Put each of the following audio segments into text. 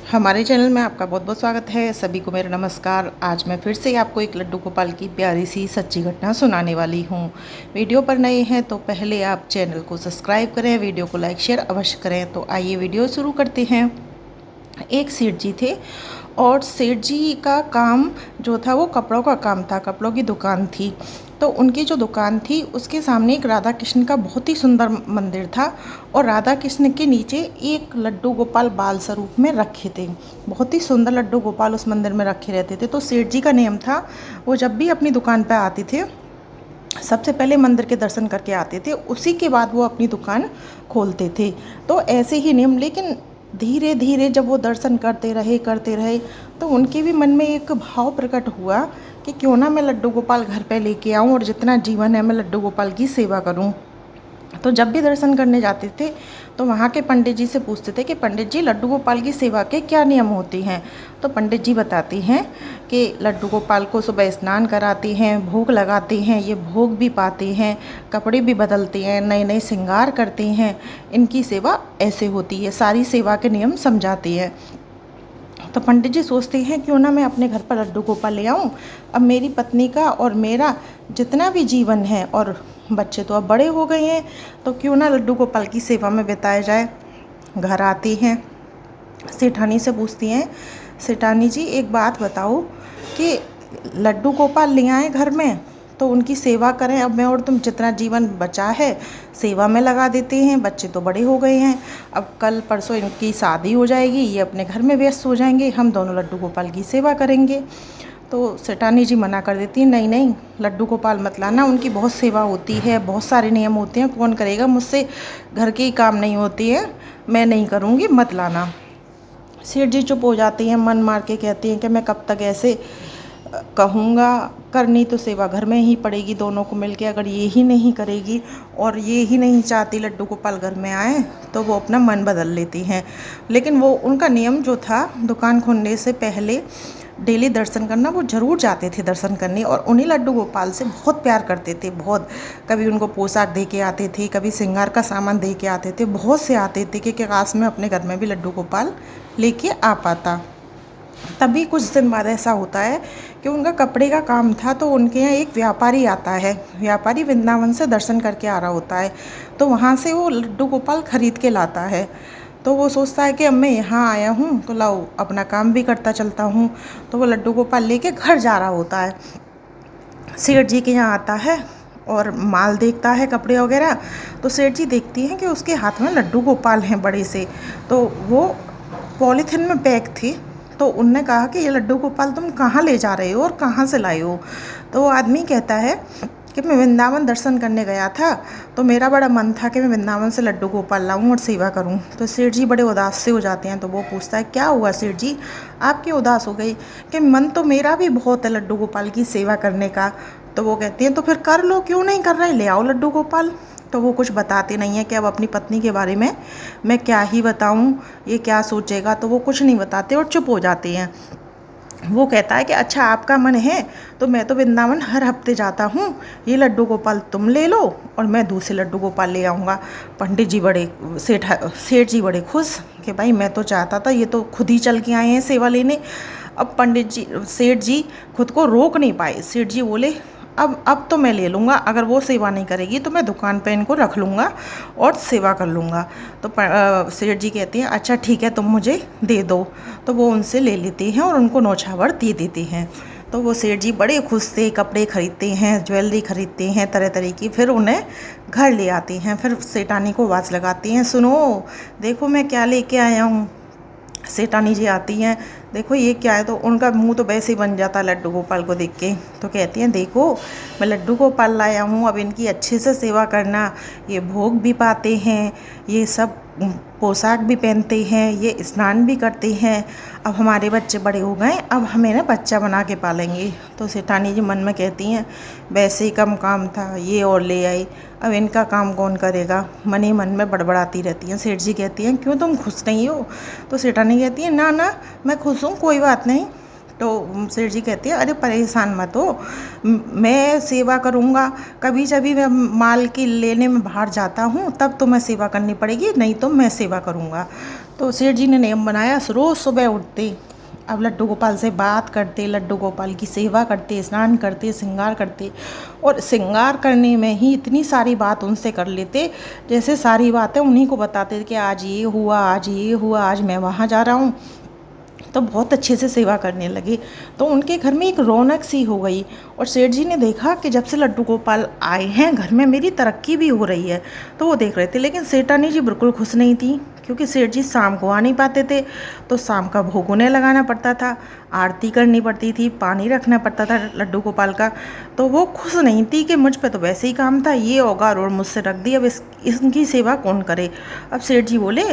हमारे चैनल में आपका बहुत बहुत स्वागत है। सभी को मेरा नमस्कार। आज मैं फिर से आपको एक लड्डू गोपाल की प्यारी सी सच्ची घटना सुनाने वाली हूँ। वीडियो पर नए हैं तो पहले आप चैनल को सब्सक्राइब करें, वीडियो को लाइक शेयर अवश्य करें। तो आइए वीडियो शुरू करते हैं। एक सेठ जी थे और सेठ जी का काम जो था वो कपड़ों का काम था, कपड़ों की दुकान थी। तो उनकी जो दुकान थी उसके सामने एक राधा कृष्ण का बहुत ही सुंदर मंदिर था और राधा कृष्ण के नीचे एक लड्डू गोपाल बाल स्वरूप में रखे थे। बहुत ही सुंदर लड्डू गोपाल उस मंदिर में रखे रहते थे। तो सेठ जी का नियम था, वो जब भी अपनी दुकान पर आते थे सबसे पहले मंदिर के दर्शन करके आते थे, उसी के बाद वो अपनी दुकान खोलते थे। तो ऐसे ही नियम, लेकिन धीरे धीरे जब वो दर्शन करते रहे तो उनके भी मन में एक भाव प्रकट हुआ कि क्यों ना मैं लड्डू गोपाल घर पे लेके आऊँ और जितना जीवन है मैं लड्डू गोपाल की सेवा करूँ। तो जब भी दर्शन करने जाते थे तो वहाँ के पंडित जी से पूछते थे कि पंडित जी, लड्डू गोपाल की सेवा के क्या नियम होते हैं। तो पंडित जी बताते हैं कि लड्डू गोपाल को सुबह स्नान कराते हैं, भोग लगाते हैं, ये भोग भी पाते हैं, कपड़े भी बदलते हैं, नए नए श्रृंगार करते हैं। इनकी सेवा ऐसे होती है, सारी सेवा के नियम समझाते हैं। तो पंडित जी सोचते हैं क्यों ना मैं अपने घर पर लड्डू गोपाल ले आऊँ। अब मेरी पत्नी का और मेरा जितना भी जीवन है, और बच्चे तो अब बड़े हो गए हैं, तो क्यों ना लड्डू गोपाल की सेवा में बिताया जाए। घर आती हैं, सेठानी से पूछती हैं, सेठानी जी एक बात बताओ कि लड्डू गोपाल ले आए घर में तो उनकी सेवा करें। अब मैं और तुम जितना जीवन बचा है सेवा में लगा देते हैं, बच्चे तो बड़े हो गए हैं, अब कल परसों इनकी शादी हो जाएगी, ये अपने घर में व्यस्त हो जाएंगे, हम दोनों लड्डू गोपाल की सेवा करेंगे। तो सेठानी जी मना कर देती हैं, नहीं नहीं, लड्डू गोपाल मत लाना, उनकी बहुत सेवा होती है, बहुत सारे नियम होते हैं, कौन करेगा, मुझसे घर के ही काम नहीं होते हैं, मैं नहीं करूँगी, मत लाना। सेठ जी चुप हो जाती हैं, मन मार के कहती हैं कि मैं कब तक ऐसे कहूँगा, करनी तो सेवा घर में ही पड़ेगी दोनों को मिलके। अगर ये ही नहीं करेगी और ये ही नहीं चाहती लड्डू गोपाल घर में आए तो वो अपना मन बदल लेती हैं। लेकिन वो उनका नियम जो था, दुकान खोलने से पहले डेली दर्शन करना, वो ज़रूर जाते थे दर्शन करने और उन्हीं लड्डू गोपाल से बहुत प्यार करते थे, बहुत। कभी उनको पोशाक दे के आते थे, कभी श्रृंगार का सामान दे के आते थे, बहुत से आते थे कि काश में अपने घर में भी लड्डू गोपाल लेके आ पाता। तभी कुछ दिन बाद ऐसा होता है कि उनका कपड़े का काम था, तो उनके यहाँ एक व्यापारी आता है। व्यापारी वृंदावन से दर्शन करके आ रहा होता है, तो वहाँ से वो लड्डू गोपाल खरीद के लाता है। तो वो सोचता है कि अब मैं यहाँ आया हूँ तो लाओ अपना काम भी करता चलता हूँ। तो वो लड्डू गोपाल लेके घर जा रहा होता है। सेठ जी के यहाँ आता है और माल देखता है, कपड़े वगैरह। तो सेठ जी देखती हैं कि उसके हाथ में लड्डू गोपाल हैं बड़े से, तो वो पॉलीथिन में पैक थे। तो उनने कहा कि ये लड्डू गोपाल तुम कहाँ ले जा रहे हो और कहाँ से लाए हो। तो वो आदमी कहता है कि मैं वृंदावन दर्शन करने गया था, तो मेरा बड़ा मन था कि मैं वृंदावन से लड्डू गोपाल लाऊं और सेवा करूं। तो सेठ जी बड़े उदास से हो जाते हैं। तो वो पूछता है, क्या हुआ सेठ जी, आप क्यों उदास हो गई। कि मन तो मेरा भी बहुत है लड्डू गोपाल की सेवा करने का। तो वो कहती हैं, तो फिर कर लो, क्यों नहीं कर रहे, ले आओ लड्डू गोपाल। तो वो कुछ बताते नहीं है कि अब अपनी पत्नी के बारे में मैं क्या ही बताऊं, ये क्या सोचेगा। तो वो कुछ नहीं बताते और चुप हो जाते हैं। वो कहता है कि अच्छा आपका मन है तो मैं तो वृंदावन हर हफ्ते जाता हूँ, ये लड्डू गोपाल तुम ले लो और मैं दूसरे लड्डू गोपाल ले आऊँगा। पंडित जी बड़े सेठ जी बड़े खुश कि भाई मैं तो चाहता था, ये तो खुद ही चल के आए हैं सेवा लेने। अब सेठ जी खुद को रोक नहीं पाए। सेठ जी बोले, अब तो मैं ले लूँगा, अगर वो सेवा नहीं करेगी तो मैं दुकान पे इनको रख लूँगा और सेवा कर लूँगा। तो सेठ जी कहते हैं, अच्छा ठीक है, तुम मुझे दे दो। तो वो उनसे ले लेते हैं और उनको नौछावर दे देते हैं। तो वो सेठ जी बड़े खुश थे, कपड़े खरीदते हैं, ज्वेलरी खरीदते हैं तरह तरह की, फिर उन्हें घर ले आते हैं। फिर सेठानी को आवाज़ लगाती हैं, सुनो देखो मैं क्या लेके आया हूँ। सेठानी जी आती हैं, देखो ये क्या है। तो उनका मुंह तो वैसे ही बन जाता लड्डू गोपाल को देख के। तो कहती हैं, देखो मैं लड्डू गोपाल लाया हूँ, अब इनकी अच्छे से सेवा करना, ये भोग भी पाते हैं, ये सब पोशाक भी पहनते हैं, ये स्नान भी करते हैं, अब हमारे बच्चे बड़े हो गए, अब हमें ना बच्चा बना के पालेंगे। तो सेठानी जी मन में कहती हैं, वैसे ही कम काम था, ये और ले आई, अब इनका काम कौन करेगा। मन ही मन में बड़बड़ाती रहती हैं। सेठ जी कहती हैं, क्यों तुम खुश नहीं हो। तो सेठानी कहती है, ना ना मैं खुश हूँ, कोई बात नहीं। तो सेठ जी कहते हैं, अरे परेशान मत हो, मैं सेवा करूँगा, कभी जभी मैं माल की लेने में बाहर जाता हूँ तब तो मैं सेवा करनी पड़ेगी, नहीं तो मैं सेवा करूँगा। तो सेठ जी ने नियम बनाया, रोज़ सुबह उठते, अब लड्डू गोपाल से बात करते, लड्डू गोपाल की सेवा करते, स्नान करते, श्रृंगार करते, और श्रृंगार करने में ही इतनी सारी बात उनसे कर लेते, जैसे सारी बातें उन्हीं को बताते थे कि आज ये हुआ, आज ये हुआ, आज मैं वहाँ जा रहा हूँ। तो बहुत अच्छे से सेवा करने लगे, तो उनके घर में एक रौनक सी हो गई। और सेठ जी ने देखा कि जब से लड्डू गोपाल आए हैं घर में मेरी तरक्की भी हो रही है, तो वो देख रहे थे। लेकिन सेठानी जी बिल्कुल खुश नहीं थी, क्योंकि सेठ जी शाम को आ नहीं पाते थे, तो शाम का भोग उन्हें लगाना पड़ता था, आरती करनी पड़ती थी, पानी रखना पड़ता था लड्डू गोपाल का। तो वो खुश नहीं थी कि मुझ पे तो वैसे ही काम था, ये औगार और मुझसे रख दी, अब इनकी सेवा कौन करे। अब सेठ जी बोले,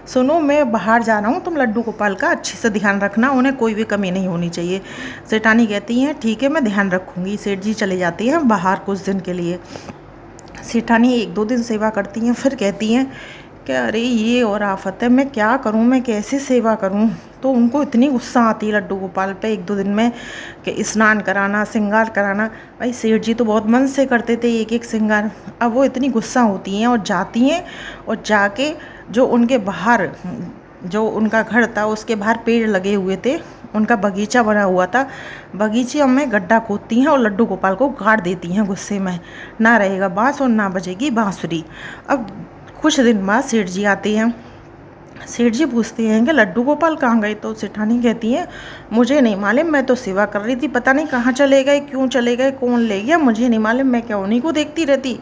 सुनो मैं बाहर जा रहा हूँ, तुम लड्डू गोपाल का अच्छे से ध्यान रखना, उन्हें कोई भी कमी नहीं होनी चाहिए। सेठानी कहती हैं ठीक है मैं ध्यान रखूँगी। सेठ जी चले जाती हैं बाहर कुछ दिन के लिए। सेठानी 1-2 दिन सेवा करती हैं, फिर कहती हैं कि अरे ये और आफत है, मैं क्या करूं, मैं कैसे सेवा करूं। तो उनको इतनी गुस्सा आती है लड्डू गोपाल पे 1-2 दिन में कि स्नान कराना, श्रृंगार कराना। भाई सेठ जी तो बहुत मन से करते थे एक एक श्रृंगार। अब वो इतनी गुस्सा होती हैं और जाती हैं, और जाके जो उनके बाहर, जो उनका घर था उसके बाहर पेड़ लगे हुए थे, उनका बगीचा बना हुआ था, बगीचे में गड्ढा खोदती हैं और लड्डू गोपाल को गाड़ देती हैं गुस्से में। ना रहेगा बांस और ना बजेगी बांसुरी। अब कुछ दिन बाद सेठ जी आते हैं। सेठ जी पूछते हैं कि लड्डू गोपाल कहाँ गए, तो सेठानी कहती है मुझे नहीं मालूम, मैं तो सेवा कर रही थी, पता नहीं कहाँ चले गए, क्यों चले गए, कौन ले गया, मुझे नहीं मालूम, मैं क्या उन्हीं को देखती रहती।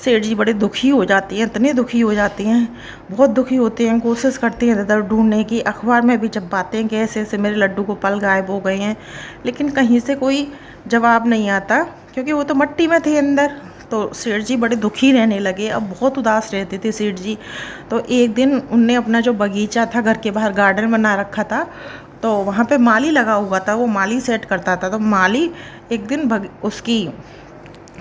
सेठ जी बड़े दुखी हो जाती हैं, इतने दुखी हो जाते हैं, बहुत दुखी होते हैं, कोशिश करते हैं इधर ढूंढने की। अखबार में भी जब पाते हैं कि ऐसे ऐसे मेरे लड्डू गोपाल गायब हो गए हैं, लेकिन कहीं से कोई जवाब नहीं आता, क्योंकि वो तो मिट्टी में थे अंदर। तो सेठ जी बड़े दुखी रहने लगे, अब बहुत उदास रहते थे सेठ जी। तो एक दिन उनने अपना जो बगीचा था, घर के बाहर गार्डन बना रखा था, तो वहाँ पे माली लगा हुआ था, वो माली सेट करता था। तो माली एक दिन उसकी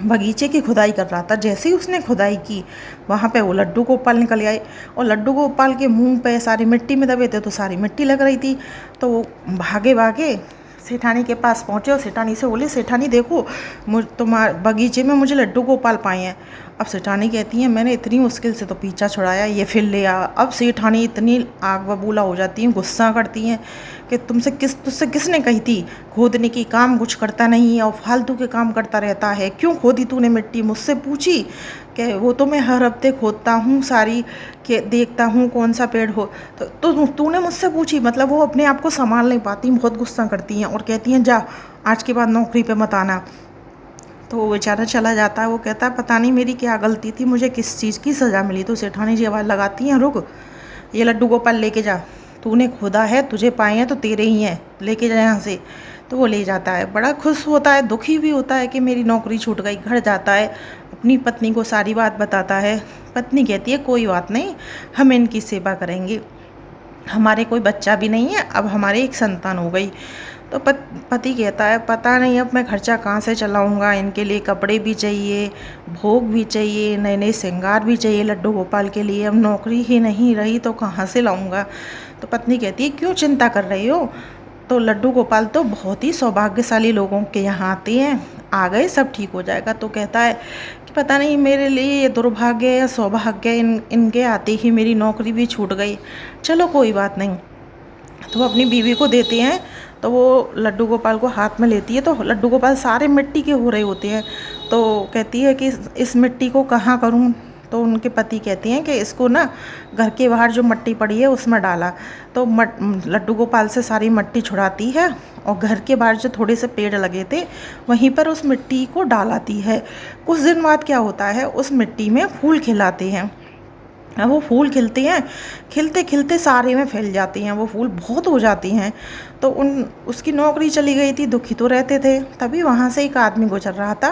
बगीचे की खुदाई कर रहा था। जैसे ही उसने खुदाई की, वहाँ पे वो लड्डू गोपाल निकल आए, और लड्डू गोपाल के मुंह पे सारी मिट्टी में दबे थे, तो सारी मिट्टी लग रही थी। तो वो भागे भागे सेठानी के पास पहुँचे और सेठानी से बोले, सेठानी देखो तुम्हारे बगीचे में मुझे लड्डू गोपाल पाए हैं। अब सेठानी कहती हैं मैंने इतनी मुश्किल से तो पीछा छुड़ाया, ये फिर ले आ। अब सेठानी इतनी आग बबूला हो जाती हैं, गुस्सा करती हैं कि तुझसे किसने कही थी खोदने की, काम कुछ करता नहीं है और फालतू के काम करता रहता है, क्यों खोदी तूने मिट्टी, मुझसे पूछी कि वो तो मैं हर हफ्ते खोदता हूँ सारी, के देखता हूँ कौन सा पेड़ हो, तो तूने मुझसे पूछी। मतलब वो अपने आप को संभाल नहीं पाती, बहुत गुस्सा करती हैं और कहती हैं जा आज के बाद नौकरी पे मत आना। तो वो बेचारा चला जाता है। वो कहता है पता नहीं मेरी क्या गलती थी, मुझे किस चीज़ की सज़ा मिली। तो सेठानी जी आवाज़ लगाती हैं रुक, ये लड्डू गोपाल लेके जा, तूने खुदा है, तुझे पाए हैं तो तेरे ही हैं, लेके जा यहाँ से। तो वो ले जाता है, बड़ा खुश होता है, दुखी भी होता है कि मेरी नौकरी छूट गई। घर जाता है, अपनी पत्नी को सारी बात बताता है। पत्नी कहती है कोई बात नहीं, हम इनकी सेवा करेंगे, हमारे कोई बच्चा भी नहीं है, अब हमारे एक संतान हो गई। तो पति कहता है पता नहीं अब मैं खर्चा कहाँ से चलाऊँगा, इनके लिए कपड़े भी चाहिए, भोग भी चाहिए, नए नए श्रृंगार भी चाहिए लड्डू गोपाल के लिए, अब नौकरी ही नहीं रही तो कहाँ से लाऊँगा। तो पत्नी कहती है क्यों चिंता कर रही हो, तो लड्डू गोपाल तो बहुत ही सौभाग्यशाली लोगों के यहाँ आते हैं, आ गए सब ठीक हो जाएगा। तो कहता है कि पता नहीं मेरे लिए ये दुर्भाग्य या सौभाग्य, इनके आते ही मेरी नौकरी भी छूट गई, चलो कोई बात नहीं। तो वो अपनी बीवी को देते हैं, तो वो लड्डू गोपाल को हाथ में लेती है, तो लड्डू गोपाल सारे मिट्टी के हो रहे होते हैं। तो कहती है कि इस मिट्टी को कहाँ करूँ, तो उनके पति कहते हैं कि इसको ना घर के बाहर जो मिट्टी पड़ी है उसमें डाला। तो लड्डू गोपाल से सारी मिट्टी छुड़ाती है और घर के बाहर जो थोड़े से पेड़ लगे थे वहीं पर उस मिट्टी को डालाती है। कुछ दिन बाद क्या होता है, उस मिट्टी में फूल खिलाते हैं। अब वो फूल खिलते हैं, खिलते खिलते सारे में फैल जाते हैं, वो फूल बहुत हो जाती हैं। तो उसकी नौकरी चली गई थी, दुखी तो रहते थे। तभी वहाँ से एक आदमी गुजर रहा था,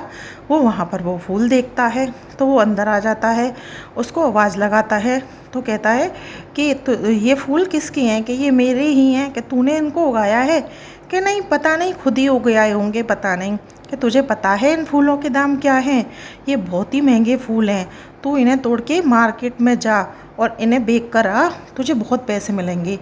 वो वहाँ पर वो फूल देखता है, तो वो अंदर आ जाता है, उसको आवाज़ लगाता है। तो कहता है कि ये फूल किसके हैं, कि ये मेरे ही हैं, कि तूने इनको उगाया है, कि नहीं पता नहीं खुद ही उगाए होंगे, पता नहीं, कि तुझे पता है इन फूलों के दाम क्या हैं, ये बहुत ही महंगे फूल हैं, तू इन्हें तोड़ के मार्केट में जा और इन्हें बेच कर आ, तुझे बहुत पैसे मिलेंगे।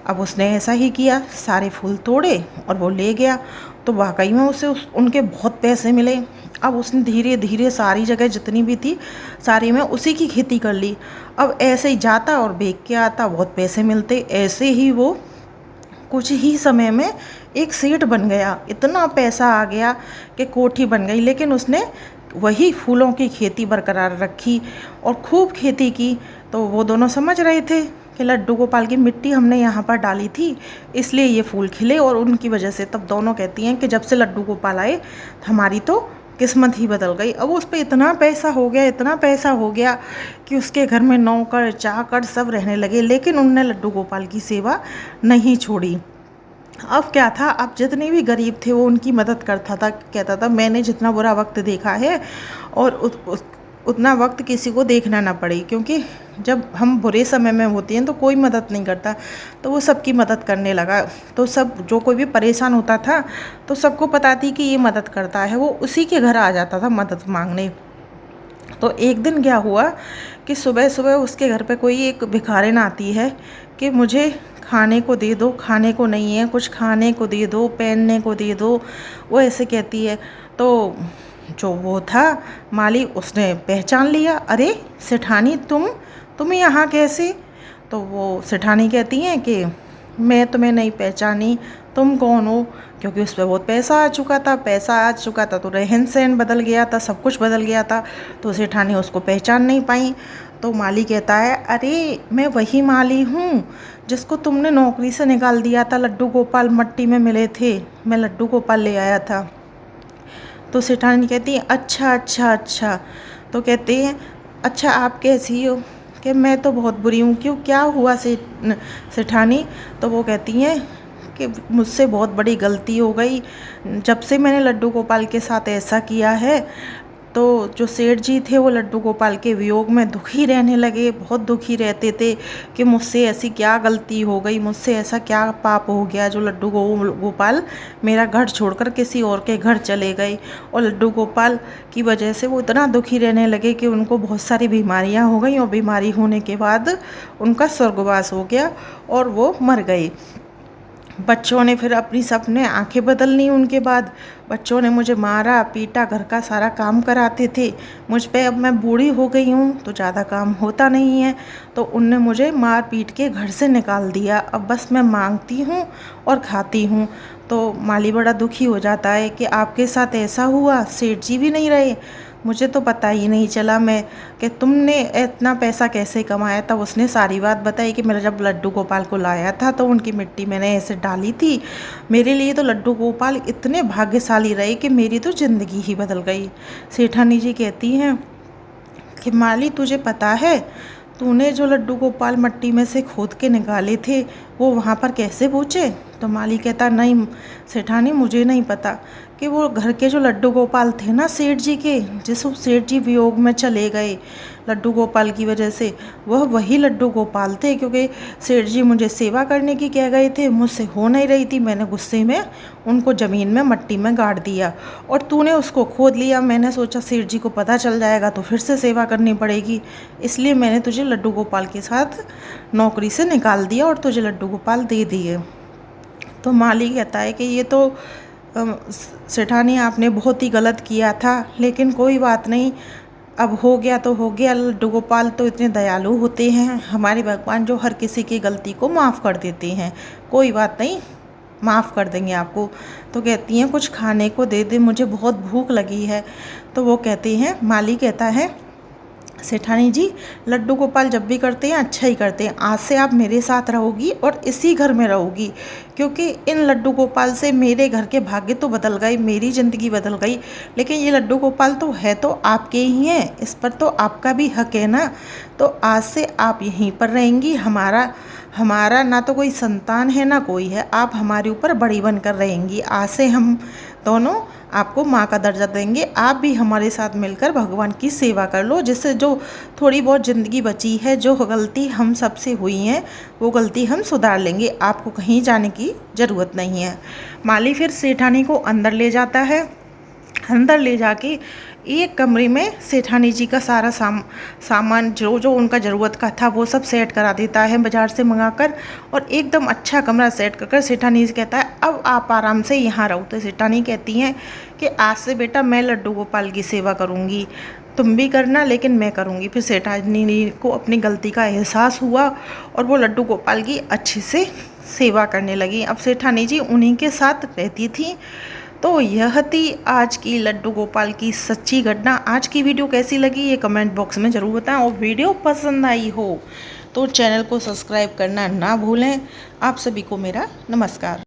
अब उसने ऐसा ही किया, सारे फूल तोड़े और वो ले गया। तो वाकई में उसे उनके बहुत पैसे मिले। अब उसने धीरे धीरे सारी जगह जितनी भी थी सारी में उसी की खेती कर ली। अब ऐसे ही जाता और बेच के आता, बहुत पैसे मिलते। ऐसे ही वो कुछ ही समय में एक सेठ बन गया, इतना पैसा आ गया कि कोठी बन गई। लेकिन उसने वही फूलों की खेती बरकरार रखी और खूब खेती की। तो वो दोनों समझ रहे थे कि लड्डू गोपाल की मिट्टी हमने यहाँ पर डाली थी, इसलिए ये फूल खिले और उनकी वजह से। तब दोनों कहती हैं कि जब से लड्डू गोपाल आए हमारी तो किस्मत ही बदल गई। अब उस पर इतना पैसा हो गया, इतना पैसा हो गया कि उसके घर में नौकर चाकर सब रहने लगे, लेकिन उनने लड्डू गोपाल की सेवा नहीं छोड़ी। अब क्या था, अब जितने भी गरीब थे वो उनकी मदद करता था, कहता था मैंने जितना बुरा वक्त देखा है और उतना वक्त किसी को देखना ना पड़े, क्योंकि जब हम बुरे समय में होते हैं तो कोई मदद नहीं करता। तो वो सबकी मदद करने लगा। तो सब जो कोई भी परेशान होता था तो सबको पता थी कि ये मदद करता है, वो उसी के घर आ जाता था मदद मांगने। तो एक दिन क्या हुआ कि सुबह सुबह उसके घर पे कोई एक भिखारिन आती है कि मुझे खाने को दे दो, खाने को नहीं है, कुछ खाने को दे दो, पहनने को दे दो, वो ऐसे कहती है। तो जो वो था माली, उसने पहचान लिया, अरे सेठानी तुम यहाँ कैसे? तो वो सेठानी कहती हैं कि मैं तुम्हें नहीं पहचानी, तुम कौन हो? क्योंकि उस पर बहुत पैसा आ चुका था तो रहन सहन बदल गया था, सब कुछ बदल गया था। तो सेठानी उसको पहचान नहीं पाई। तो माली कहता है, अरे मैं वही माली हूँ जिसको तुमने नौकरी से निकाल दिया था, लड्डू गोपाल मट्टी में मिले थे, मैं लड्डू गोपाल ले आया था। तो सेठानी कहती है, अच्छा अच्छा अच्छा। तो कहते हैं, अच्छा आप कैसी हो? कि मैं तो बहुत बुरी हूँ। क्यों, क्या हुआ सेठानी? तो वो कहती हैं कि मुझसे बहुत बड़ी गलती हो गई, जब से मैंने लड्डू गोपाल के साथ ऐसा किया है तो जो सेठ जी थे वो लड्डू गोपाल के वियोग में दुखी रहने लगे, बहुत दुखी रहते थे कि मुझसे ऐसी क्या गलती हो गई, मुझसे ऐसा क्या पाप हो गया जो लड्डू गोपाल मेरा घर छोड़कर किसी और के घर चले गए। और लड्डू गोपाल की वजह से वो इतना दुखी रहने लगे कि उनको बहुत सारी बीमारियां हो गई और बीमारी होने के बाद उनका स्वर्गवास हो गया और वो मर गए। बच्चों ने फिर अपनी सबने आंखें बदल ली। उनके बाद बच्चों ने मुझे मारा पीटा, घर का सारा काम कराते थे मुझ पे। अब मैं बूढ़ी हो गई हूँ तो ज़्यादा काम होता नहीं है, तो उनने मुझे मार पीट के घर से निकाल दिया। अब बस मैं मांगती हूँ और खाती हूँ। तो माली बड़ा दुखी हो जाता है कि आपके साथ ऐसा हुआ, सेठ जी भी नहीं रहे, मुझे तो पता ही नहीं चला मैं कि तुमने इतना पैसा कैसे कमाया। तब उसने सारी बात बताई कि मेरा जब लड्डू गोपाल को लाया था तो उनकी मिट्टी मैंने ऐसे डाली थी। मेरे लिए तो लड्डू गोपाल इतने भाग्यशाली रहे कि मेरी तो ज़िंदगी ही बदल गई। सेठानी जी कहती हैं कि माली तुझे पता है तूने जो लड्डू गोपाल मट्टी में से खोद के निकाले थे वो वहाँ पर कैसे पहुँचे? तो माली कहता, नहीं सेठानी मुझे नहीं पता कि वो घर के जो लड्डू गोपाल थे ना सेठ जी के, जिस सेठ जी वियोग में चले गए लड्डू गोपाल की वजह से, वह वही लड्डू गोपाल थे। क्योंकि सेठ जी मुझे सेवा करने की कह गए थे, मुझसे हो नहीं रही थी, मैंने गुस्से में उनको ज़मीन में मट्टी में गाड़ दिया और तूने उसको खोद लिया। मैंने सोचा सेठ जी को पता चल जाएगा तो फिर से सेवा करनी पड़ेगी, इसलिए मैंने तुझे लड्डू गोपाल के साथ नौकरी से निकाल दिया और तुझे लड्डू गोपाल दे दिए। तो माली कहता है कि ये तो सेठानी आपने बहुत ही गलत किया था, लेकिन कोई बात नहीं, अब हो गया तो हो गया। लड्डू गोपाल तो इतने दयालु होते हैं हमारे भगवान, जो हर किसी की गलती को माफ़ कर देते हैं। कोई बात नहीं, माफ़ कर देंगे आपको। तो कहती हैं कुछ खाने को दे दे, मुझे बहुत भूख लगी है। तो वो कहते हैं, माली कहता है, सेठानी जी लड्डू गोपाल जब भी करते हैं अच्छा ही करते हैं, आज से आप मेरे साथ रहोगी और इसी घर में रहोगी, क्योंकि इन लड्डू गोपाल से मेरे घर के भाग्य तो बदल गए, मेरी ज़िंदगी बदल गई, लेकिन ये लड्डू गोपाल तो है तो आपके ही हैं, इस पर तो आपका भी हक है ना। तो आज से आप यहीं पर रहेंगी, हमारा ना तो कोई संतान है ना कोई है, आप हमारे ऊपर बड़ी बनकर रहेंगी। आज से हम दोनों आपको माँ का दर्जा देंगे, आप भी हमारे साथ मिलकर भगवान की सेवा कर लो, जिससे जो थोड़ी बहुत ज़िंदगी बची है, जो गलती हम सबसे हुई हैं वो गलती हम सुधार लेंगे, आपको कहीं जाने की ज़रूरत नहीं है। माली फिर सेठानी को अंदर ले जाता है अंदर ले जाके एक कमरे में सेठानी जी का सारा सामान जो जो उनका ज़रूरत का था वो सब सेट करा देता है बाज़ार से मंगाकर, और एकदम अच्छा कमरा सेट कर सेठानी जी कहता है अब आप आराम से यहाँ रहो। तो सेठानी कहती हैं कि आज से बेटा मैं लड्डू गोपाल की सेवा करूँगी, तुम भी करना लेकिन मैं करूँगी। फिर सेठानी को अपनी गलती का एहसास हुआ और वो लड्डू गोपाल की अच्छे से सेवा करने लगी। अब सेठानी जी उन्हीं के साथ रहती थी। तो यह थी आज की लड्डू गोपाल की सच्ची घटना। आज की वीडियो कैसी लगी ये कमेंट बॉक्स में ज़रूर बताएं, और वीडियो पसंद आई हो तो चैनल को सब्सक्राइब करना ना भूलें। आप सभी को मेरा नमस्कार।